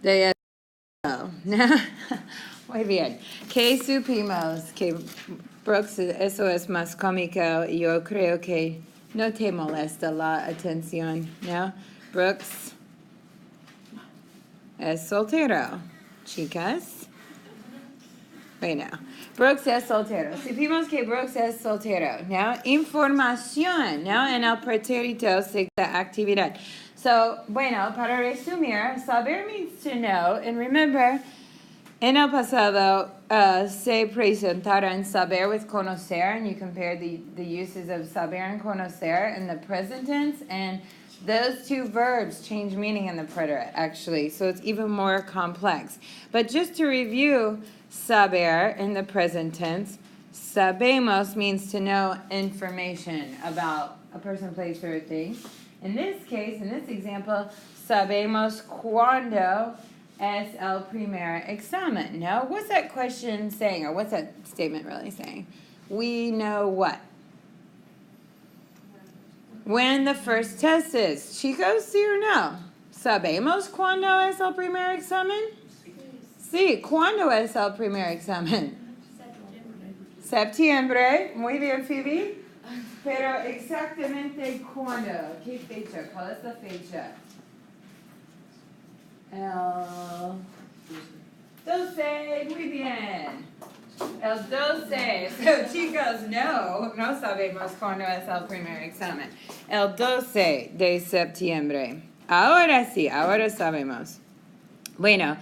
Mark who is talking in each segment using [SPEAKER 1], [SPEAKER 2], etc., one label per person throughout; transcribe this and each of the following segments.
[SPEAKER 1] De eso. Muy bien. ¿Qué supimos? Que Brooks, eso es más cómico. Yo creo que no te molesta la atención, ¿no? Brooks es soltero. Chicas. Bueno, Brooks es soltero. Supimos que Brooks es soltero, ¿no? Información, ¿no? En el pretérito significa actividad. So, bueno, para resumir, saber means to know, and remember, en el pasado se presentaron saber with conocer, and you compare the uses of saber and conocer in the present tense, and those two verbs change meaning in the preterite, actually, so it's even more complex. But just to review, saber in the present tense, sabemos means to know information about a person, place, or a thing. In this case, in this example, sabemos cuándo es el primer examen. No? What's that question saying, or what's that statement really saying? We know what? When the first test is. Chicos, sí or no? ¿Sabemos cuándo es el primer examen? Sí, ¿cuándo es el primer examen? Septiembre. Muy bien, Phoebe. Pero exactamente cuándo. ¿Qué fecha? ¿Cuál es la fecha? El 12. Muy bien. El 12. So, chicos, no sabemos cuándo es el primer examen. El 12 de septiembre. Ahora sí, ahora sabemos. Bueno,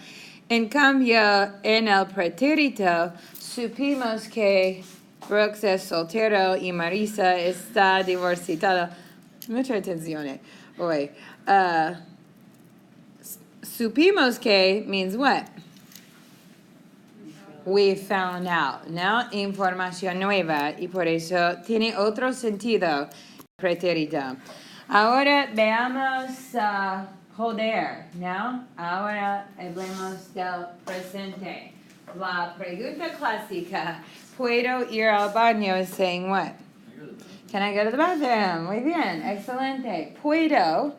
[SPEAKER 1] en cambio, en el pretérito, supimos que Brooks es soltero y Marisa está divorciada. Mucha atención hoy. Supimos que means what? We found out, ¿no? Información nueva, y por eso tiene otro sentido pretérito. Ahora veamos poder, ¿no? Ahora hablemos del presente. La pregunta clásica, ¿puedo ir al baño? Is saying what? Can I go to the bathroom? Muy bien, excelente. Puedo,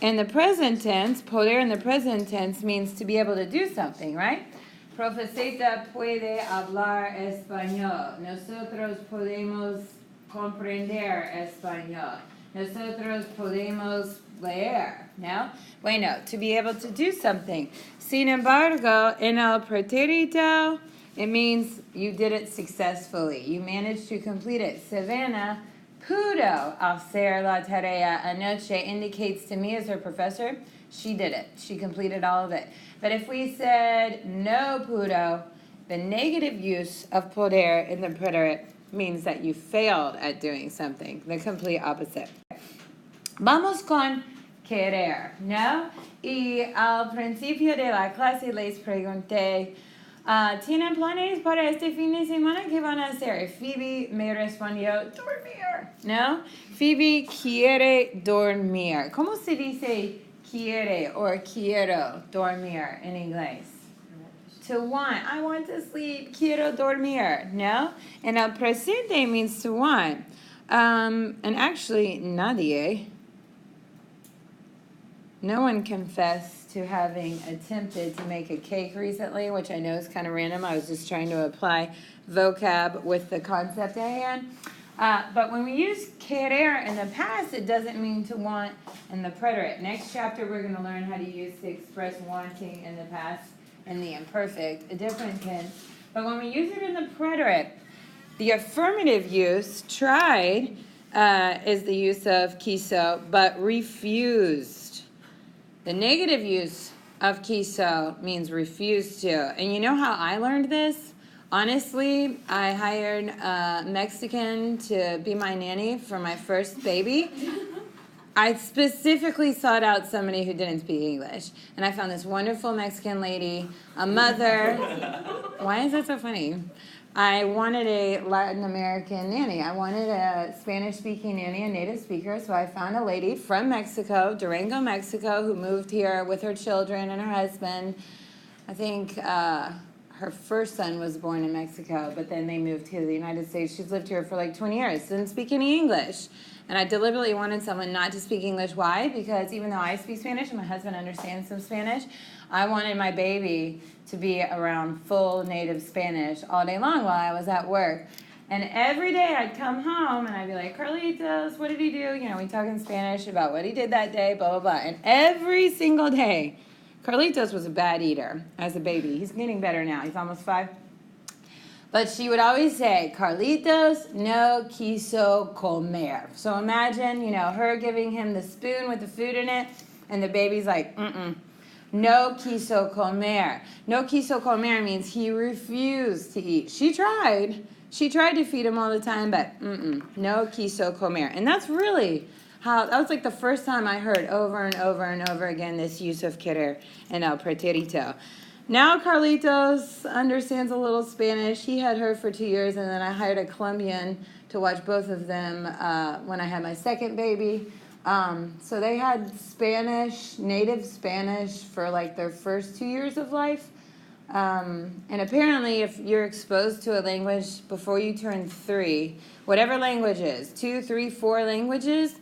[SPEAKER 1] in the present tense, poder in the present tense means to be able to do something, right? Profesita puede hablar español. Nosotros podemos comprender español. Nosotros podemos leer, ¿no? Bueno, to be able to do something. Sin embargo, en el pretérito, it means you did it successfully. You managed to complete it. Savannah pudo hacer la tarea anoche indicates to me as her professor, she did it. She completed all of it. But if we said no pudo, the negative use of poder in the preterite means that you failed at doing something, the complete opposite. Vamos con querer, ¿no? Y al principio de la clase les pregunté, ¿tienen planes para este fin de semana? ¿Qué van a hacer? Phoebe me respondió, dormir, ¿no? Phoebe quiere dormir. ¿Cómo se dice quiere or quiero dormir in inglés? To want. I want to sleep. Quiero dormir. No? And el presente means to want. And actually, nadie. No one confessed to having attempted to make a cake recently, which I know is kind of random. I was just trying to apply vocab with the concept at hand. But when we use querer in the past, it doesn't mean to want in the preterite. Next chapter, we're going to learn how to use to express wanting in the past and the imperfect, a different tense. But when we use it in the preterite, the affirmative use, tried, is the use of quiso, but refused. The negative use of quiso means refused to. And you know how I learned this? Honestly, I hired a Mexican to be my nanny for my first baby. I specifically sought out somebody who didn't speak English. And I found this wonderful Mexican lady, a mother. Why is that so funny? I wanted a Latin American nanny. I wanted a Spanish-speaking nanny, a native speaker. So I found a lady from Mexico, Durango, Mexico, who moved here with her children and her husband. I think her first son was born in Mexico, but then they moved to the United States. She's lived here for like 20 years, didn't speak any English. And I deliberately wanted someone not to speak English. Why? Because even though I speak Spanish and my husband understands some Spanish, I wanted my baby to be around full native Spanish all day long while I was at work. And every day I'd come home and I'd be like, Carlitos, what did he do? You know, we talk in Spanish about what he did that day, blah, blah, blah. And every single day, Carlitos was a bad eater as a baby. He's getting better now. He's almost 5. But she would always say, Carlitos no quiso comer. So imagine, you know, her giving him the spoon with the food in it, and the baby's like, no quiso comer. No quiso comer means he refused to eat. She tried. She tried to feed him all the time, but no quiso comer. And that's really how, that was like the first time I heard over and over and over again this use of querer in el preterito. Now Carlitos understands a little Spanish. He had her for 2 years, and then I hired a Colombian to watch both of them when I had my second baby. So they had Spanish, native Spanish, for like their first 2 years of life. And apparently if you're exposed to a language before you turn 3, whatever language is, 2, 3, 4 languages,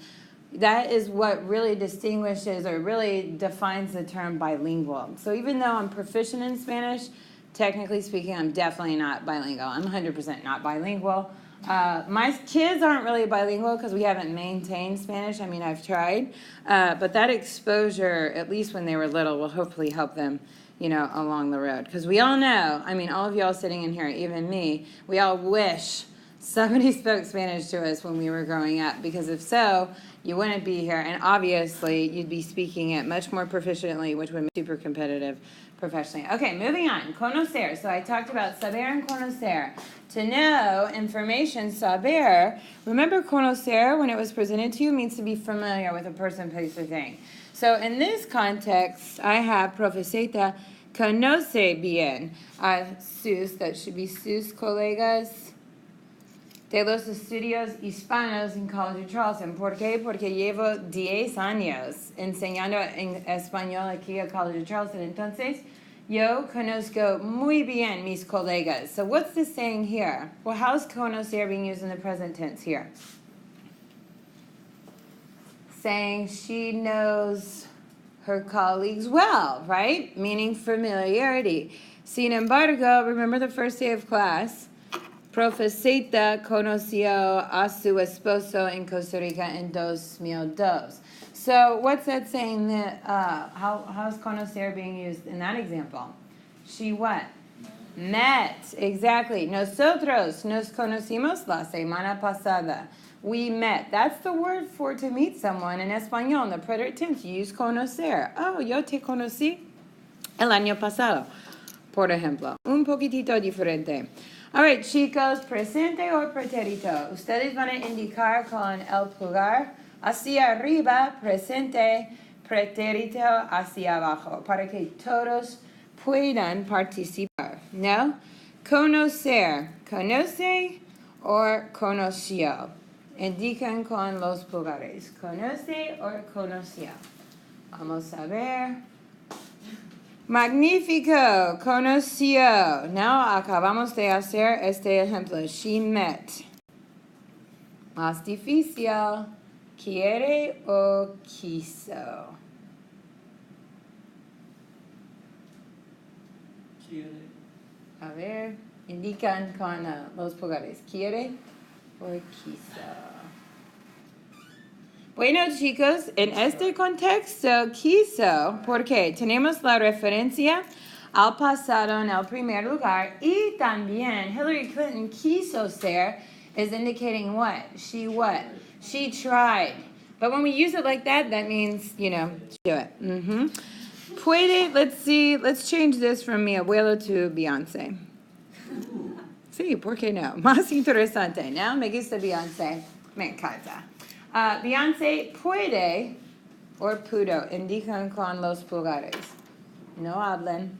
[SPEAKER 1] that is what really distinguishes or really defines the term bilingual. So even though I'm proficient in Spanish, technically speaking, I'm definitely not bilingual. I'm 100% not bilingual. My kids aren't really bilingual because we haven't maintained Spanish. I mean, I've tried. But that exposure, at least when they were little, will hopefully help them, you know, along the road. Because we all know, I mean, all of y'all sitting in here, even me, we all wish somebody spoke Spanish to us when we were growing up. Because if so, you wouldn't be here. And obviously, you'd be speaking it much more proficiently, which would be super competitive professionally. Okay, moving on. Conocer. So I talked about saber and conocer. To know information, saber. Remember, conocer, when it was presented to you, means to be familiar with a person, place, or thing. So in this context, I have Profesita conoce bien a sus, that should be sus colegas de los estudios hispanos en College of Charleston. ¿Por qué? Porque llevo 10 años enseñando en español aquí a College of Charleston. Entonces, yo conozco muy bien mis colegas. So what's this saying here? Well, how's conocer being used in the present tense here? Saying she knows her colleagues well, right? Meaning familiarity. Sin embargo, remember the first day of class, Profesita conoció a su esposo en Costa Rica en 2002. So what's that saying? That how's conocer being used in that example? She what? Met. Exactly. Nosotros nos conocimos la semana pasada. We met. That's the word for to meet someone in español. In the preterite tense, you use conocer. Oh, yo te conocí el año pasado, por ejemplo. Un poquitito diferente. All right, chicos, presente o preterito. Ustedes van a indicar con el pulgar hacia arriba, presente, preterito hacia abajo, para que todos puedan participar. ¿No? Conocer. Conoce o conoció. Indican con los pulgares. Conoce o conoció. Vamos a ver. Magnífico, conoció. Now acabamos de hacer este ejemplo. She met. Más difícil. Quiere o quiso.
[SPEAKER 2] Quiere.
[SPEAKER 1] A ver, indican con los pulgares. Quiere o quiso. Bueno, chicos, en este contexto, quiso, porque tenemos la referencia al pasado en el primer lugar, y también Hillary Clinton quiso ser is indicating what? She tried. But when we use it like that, that means, you know, do it. Puede, let's see, let's change this from mi abuelo to Beyoncé. Sí, ¿por qué no? Más interesante, ¿no? Me gusta Beyoncé. Me encanta. Beyoncé puede o pudo, indican con los pulgares. No hablen.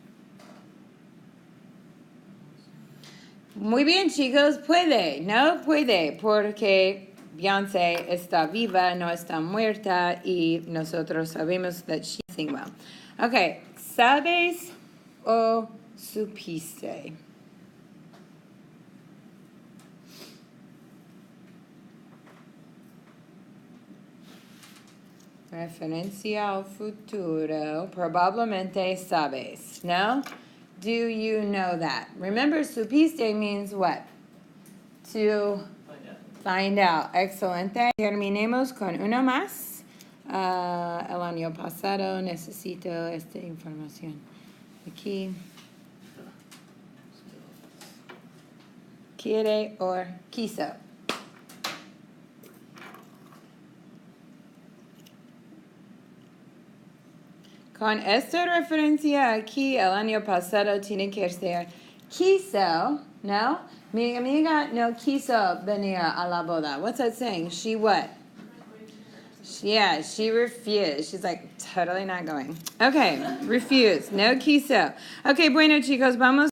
[SPEAKER 1] Muy bien, chicos, puede. No puede, porque Beyoncé está viva, no está muerta, y nosotros sabemos that she's sing well. Okay, ¿sabes o supiste. Referencia al futuro. Probablemente sabes. No? Do you know that? Remember, supiste means what? To find out. Excelente. Terminemos con una más. El año pasado necesito esta información. Aquí. Quiere or quiso. Con esta referencia aquí, el año pasado tiene que ser quiso, no? Mi amiga no quiso venir a la boda. What's that saying? She what? Yeah, she refused. She's like, totally not going. Okay, refused. No quiso. Okay, bueno, chicos, vamos.